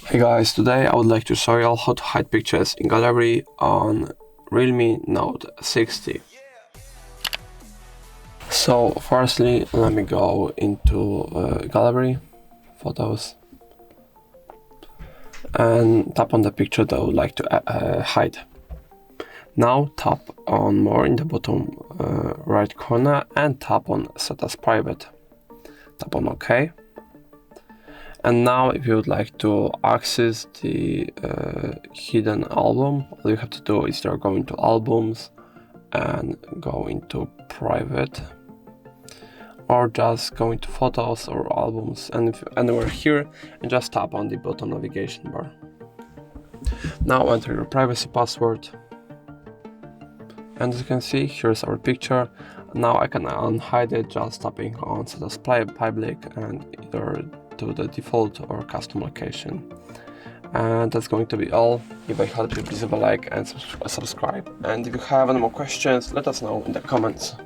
Hey guys, today I would like to show you all how to hide pictures in gallery on REALME Note 60. So firstly, let me go into gallery, photos, and tap on the picture that I would like to hide. Now tap on more in the bottom right corner and tap on set as private. Tap on OK. And now if you would like to access the hidden album, all you have to do is go into albums and go into private, or just go into photos or albums and anywhere here and just tap on the bottom navigation bar. Now enter your privacy password, and as you can see, here's our picture. Now I can unhide it just tapping on set as public and either to the default or custom location. And that's going to be all. If I helped you, please leave a like and subscribe. And if you have any more questions, let us know in the comments.